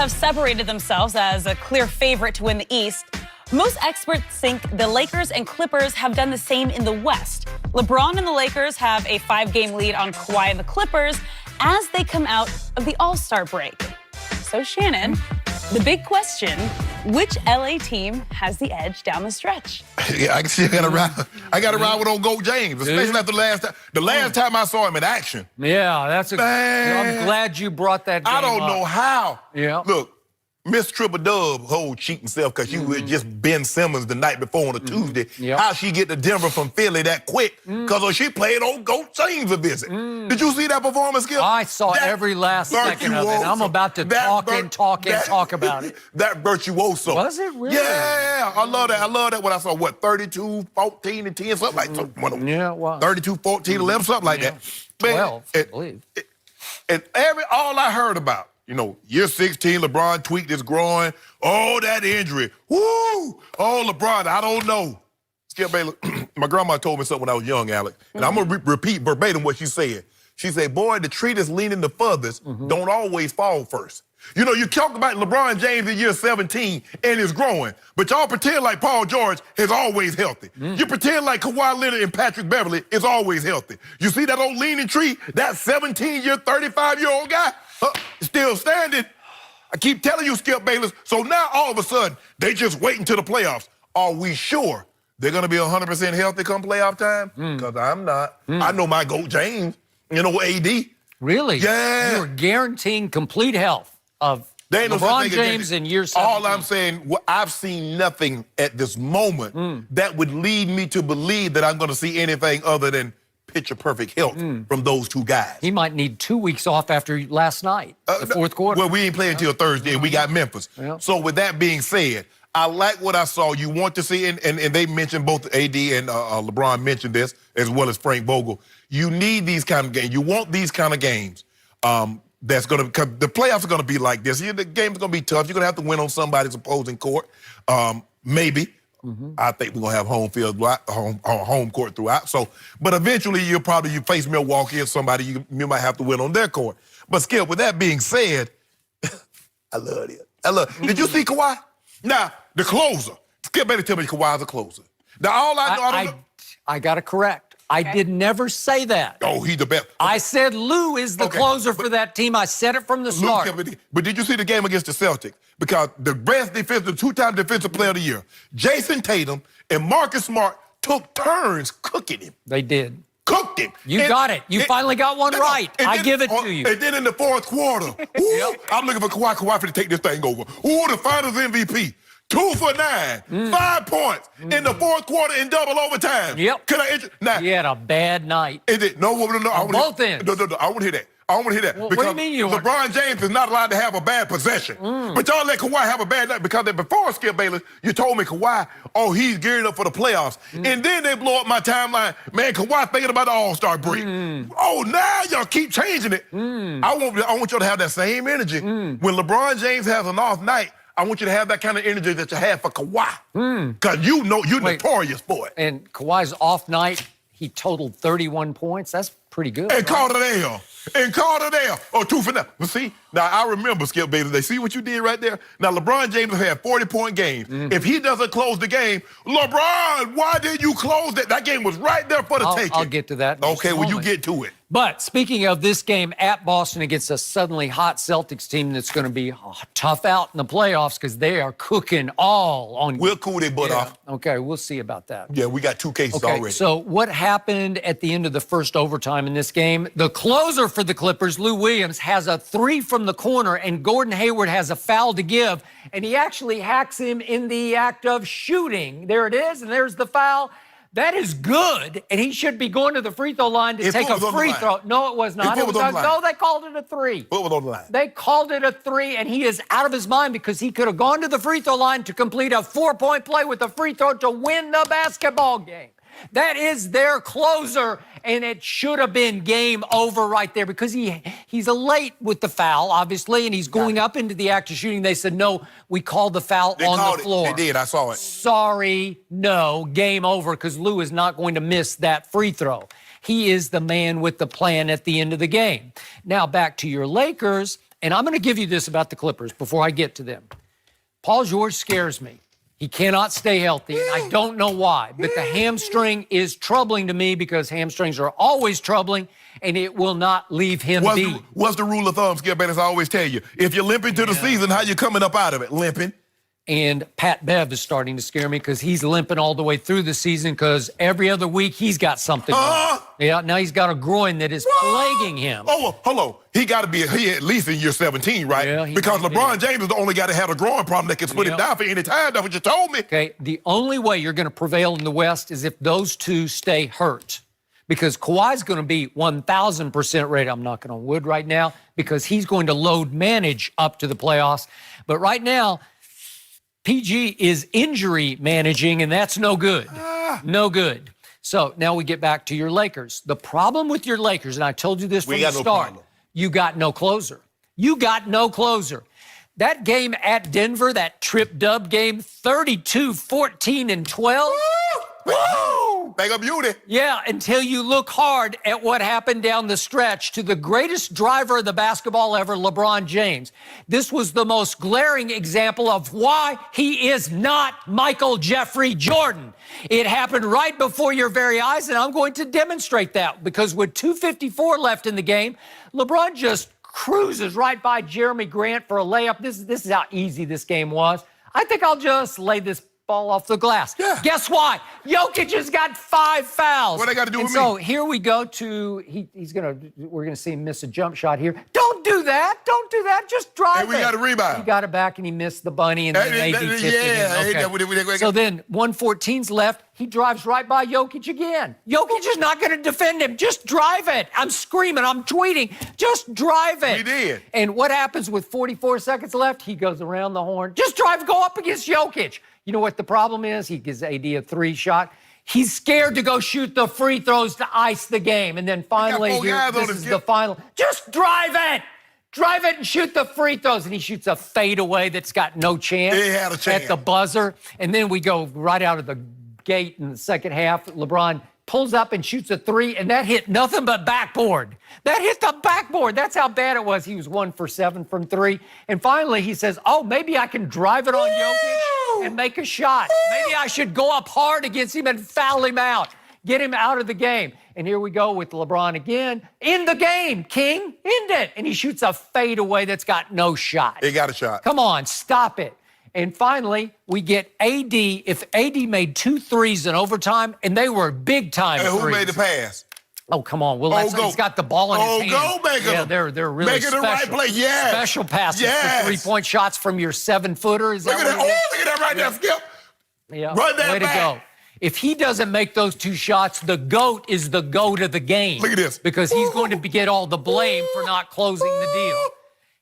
have separated themselves as a clear favorite to win the East. Most experts think the Lakers and Clippers have done the same in the West. LeBron and the Lakers have a 5-game lead on Kawhi and the Clippers as they come out of the All-Star break. So, Shannon, the big question, which LA team has the edge down the stretch? Yeah, I got to ride with old Goat James, especially after the last time I saw him in action. Yeah, that's a. Man. I'm glad you brought that game I don't know how. Yeah. Look, Miss Triple Dub, whole cheating self, because she was just Ben Simmons the night before on a Tuesday. Yep. How she get to Denver from Philly that quick? Because she played old Goat James a visit. Did you see that performance, Skip? I saw every last second of it. I'm about to talk about it. That virtuoso. Was it really? Yeah, I love that. I love that when I saw, 32, 14, and 10, something like that. Yeah, it was. 32, 14, 11, something like that. Man, 12, I believe. And all I heard about, year 16, LeBron tweaked his groin. Oh, that injury. Woo! Oh, LeBron, I don't know. Skip Bayless, my grandma told me something when I was young, Alex. And I'm going to repeat verbatim what she said. She said, boy, the tree that's leaning the furthest don't always fall first. You talk about LeBron James in year 17 and his growing, but y'all pretend like Paul George is always healthy. You pretend like Kawhi Leonard and Patrick Beverly is always healthy. You see that old leaning tree, that 17-year, 35-year-old guy, still standing? I keep telling you, Skip Bayless. So now all of a sudden, they just waiting till the playoffs. Are we sure they're going to be 100% healthy come playoff time? Because I'm not. I know my GOAT James, AD. Really? Yeah. You're guaranteeing complete health of LeBron James in year 17. All I'm saying, I've seen nothing at this moment that would lead me to believe that I'm going to see anything other than picture-perfect health from those two guys. He might need 2 weeks off after last night, the fourth quarter. Well, we ain't playing until Thursday, and we got Memphis. Yeah. So with that being said, I like what I saw. You want to see, and they mentioned, both AD and LeBron mentioned this, as well as Frank Vogel. You need these kind of games. You want these kind of games. That's going to, because the playoffs are going to be like this. The game's going to be tough. You're going to have to win on somebody's opposing court. Maybe. I think we're going to have home court throughout. So, but eventually you face Milwaukee or somebody you might have to win on their court. But Skip, with that being said, I love it. Did you see Kawhi? Now, the closer. Skip, better tell me Kawhi's a closer. Now, all I know, I got to correct. I did never say that. Oh, he's the best. Okay. I said Lou is the closer for that team. I said it from the start. But did you see the game against the Celtics? Because the best defensive, two-time defensive player of the year, Jason Tatum and Marcus Smart took turns cooking him. They did. Cooked him. You got it. You finally got one right. I give it to you. And then in the fourth quarter, I'm looking for Kawhi to take this thing over. Ooh, the Finals MVP. 2 for 9, 5 points in the fourth quarter in double overtime. Yep. Can I now? He had a bad night. Is it? No. On both ends. No. I want to hear that. I want to hear that. Well, because what do you mean you want? LeBron James is not allowed to have a bad possession. But y'all let Kawhi have a bad night because before, Skip Bayless, you told me Kawhi, he's gearing up for the playoffs. And then they blow up my timeline. Man, Kawhi thinking about the All-Star break. Oh, now y'all keep changing it. I want y'all to have that same energy. When LeBron James has an off night, I want you to have that kind of energy that you have for Kawhi. Because you're notorious for it. And Kawhi's off night, he totaled 31 points. That's pretty good. And called it L. Oh, 2 for 9. But see, now I remember, Skip Bayless, they see what you did right there? Now, LeBron James has had 40-point games. If he doesn't close the game, LeBron, why did you close that? That game was right there for the taking. I'll get to that in just a well, you moment. get to it. But speaking of this game at Boston against a suddenly hot Celtics team that's going to be tough out in the playoffs because they are cooking all on. We'll cool their butt off. Okay, we'll see about that. Yeah, we got 2 cases already. So what happened at the end of the first overtime in this game? The closer for the Clippers, Lou Williams, has a 3 from the corner, and Gordon Hayward has a foul to give, and he actually hacks him in the act of shooting. There it is, and there's the foul. That is good, and he should be going to the free throw line to take a free throw. No, it was not. No, they called it a 3. What was on the line? They called it a 3, and he is out of his mind because he could have gone to the free throw line to complete a 4-point play with a free throw to win the basketball game. That is their closer, and it should have been game over right there because he's late with the foul, obviously, and he's going up into the act of shooting. They said, no, we called the foul on the floor. They did. I saw it. Sorry, no, game over because Lou is not going to miss that free throw. He is the man with the plan at the end of the game. Now, back to your Lakers. And I'm going to give you this about the Clippers before I get to them. Paul George scares me. He cannot stay healthy, and I don't know why. But the hamstring is troubling to me because hamstrings are always troubling, and it will not leave him be. What's the rule of thumb, Skip Bayless? I always tell you. If you're limping to the season, how you coming up out of it? Limping. And Pat Bev is starting to scare me because he's limping all the way through the season because every other week he's got something. Yeah, now he's got a groin that is plaguing him. Oh, well, hold on. He got to be at least in year 17, right? Yeah, because LeBron James is the only guy that had a growing problem that can put him down for any time. That's what you told me. Okay, the only way you're going to prevail in the West is if those two stay hurt. Because Kawhi's going to be 1,000% ready. I'm knocking on wood right now because he's going to load manage up to the playoffs. But right now, PG is injury managing, and that's no good. No good. So now we get back to your Lakers. The problem with your Lakers, and I told you this from the start, you got no closer. You got no closer. That game at Denver, that trip dub game, 32, 14, and 12. Woo! Mega beauty. Yeah, until you look hard at what happened down the stretch to the greatest driver of the basketball ever, LeBron James. This was the most glaring example of why he is not Michael Jeffrey Jordan. It happened right before your very eyes, and I'm going to demonstrate that because with 2:54 left in the game, LeBron just cruises right by Jeremy Grant for a layup. This is how easy this game was. I think I'll just lay this ball off the glass. Yeah. Guess what? Jokic has got 5 fouls. What they got to do with me? So here we go to we're gonna see him miss a jump shot here. Don't do that. Don't do that. Just drive it. We got a rebound. He got it back and he missed the bunny and then AD tipped it in. Okay. So then 1:14's left. He drives right by Jokic again. Jokic is not going to defend him. Just drive it. I'm screaming. I'm tweeting. Just drive it. He did. And what happens with 44 seconds left? He goes around the horn. Just drive. Go up against Jokic. You know what the problem is? He gives AD a 3 shot. He's scared to go shoot the free throws to ice the game. And then finally, this is the final. Just drive it. Drive it and shoot the free throws. And he shoots a fadeaway that's got no chance. He had a chance. At the buzzer. And then we go right out of the gate in the second half. LeBron pulls up and shoots a 3, and that hit nothing but backboard. That hit the backboard. That's how bad it was. He was 1 for 7 from 3. And finally, he says, oh, maybe I can drive it on Jokic and make a shot. Maybe I should go up hard against him and foul him out. Get him out of the game. And here we go with LeBron again. In the game, King. End it. And he shoots a fadeaway that's got no shot. He got a shot. Come on, stop it. And finally, we get AD. If AD made 2 threes in overtime, and they were big-time threes. And who made the pass? Oh, come on. Well, he's got the ball in his hand. Go, Baker. Yeah, they're really Making special. the right play, yes. Special passes for 3-point shots from your 7-footer. Is Look that at that. what it is? Oh, look at that right there, Skip. Yeah. Run that Way back. to go. If he doesn't make those 2 shots, the GOAT is the GOAT of the game. Look at this. Because he's going to get all the blame for not closing the deal.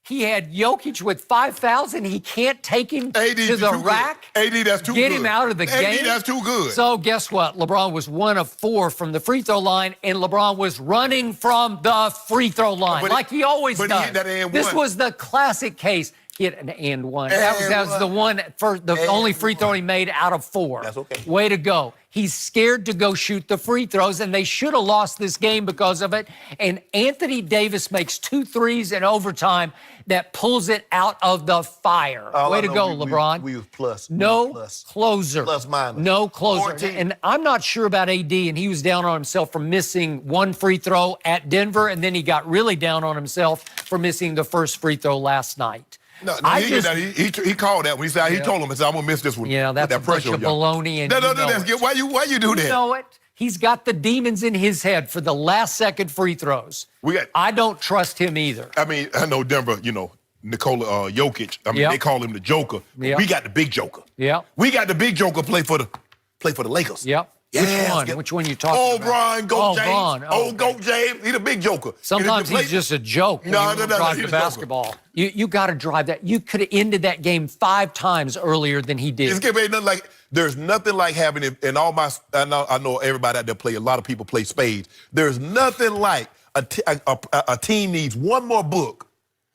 He had Jokic with 5,000. He can't take him to the rack. AD, that's too good. Get him out of the game. AD, that's too good. So guess what? LeBron was 1 of 4 from the free throw line, and LeBron was running from the free throw line like he always does. He hit that and This one. was the classic case. He hit an and one. That was the only free throw he made out of 4. That's okay. Way to go. He's scared to go shoot the free throws, and they should have lost this game because of it. And Anthony Davis makes 2 threes in overtime that pulls it out of the fire. Way to go, LeBron. We use plus. No plus. closer. Plus minus. No closer. 14. And I'm not sure about AD, and he was down on himself for missing 1 free throw at Denver, and then he got really down on himself for missing the first free throw last night. No, he called that when he said he told him, he said, I'm gonna miss this one. Yeah, that's that a bunch of baloney. And Why you do that? You know it. He's got the demons in his head for the last second free throws. I don't trust him either. I mean, I know Denver, Nikola Jokic. I mean, they call him the Joker. Yep. We got the big Joker. Yeah. We got the big Joker play for the Lakers. Yep. Yes. Which one you talking about? Brian, Goat James. Bron. Goat James. He's the big Joker. Sometimes he's just a joke when you drive the basketball. You got to drive that. You could have ended that game 5 times earlier than he did. There's nothing like having it, and I know everybody out there play, a lot of people play spades. There's nothing like a team needs one more book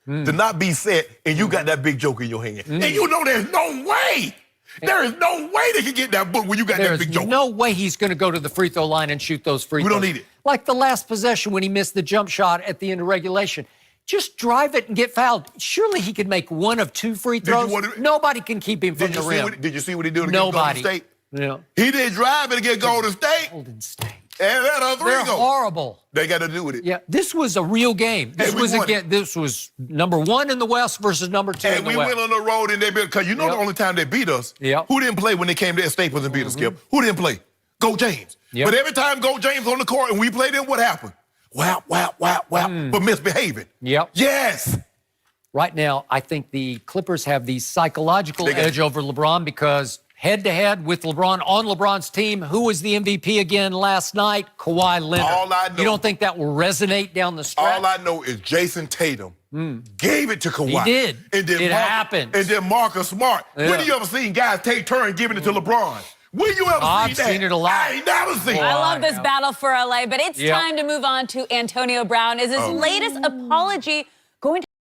to not be set, and you got that big Joker in your hand. And you know there's no way. There is no way they can get that book when you got that big Joker. There's no way he's going to go to the free throw line and shoot those free throws. We don't need it. Like the last possession when he missed the jump shot at the end of regulation. Just drive it and get fouled. Surely he could make one of 2 free throws. Nobody can keep him from the rim. Did you see what he did against Golden State? Yeah. He did drive it against Golden State. Golden State. And let a 3 They're go. horrible. They got to do with it. Yeah, this was a real game. This was number 1 in the West versus number 2 in the West. And we went on the road and they beat, because you know the only time they beat us, who didn't play when they came to Staples and beat us, Skip? Who didn't play? Go James. But every time Go James on the court and we played them, what happened? Wow, but misbehaving. Yes. Right now, I think the Clippers have the psychological edge over LeBron because head-to-head with LeBron on LeBron's team, who was the MVP again last night? Kawhi Leonard. All I know, you don't think that will resonate down the stretch? All I know is Jason Tatum gave it to Kawhi. He did. And then it happened. And then Marcus Smart. Yeah. When have you ever seen guys take turns giving it to LeBron? When you ever I've seen that? seen it a lot. I ain't never seen it. I love this battle for LA, but it's time to move on to Antonio Brown as his latest apology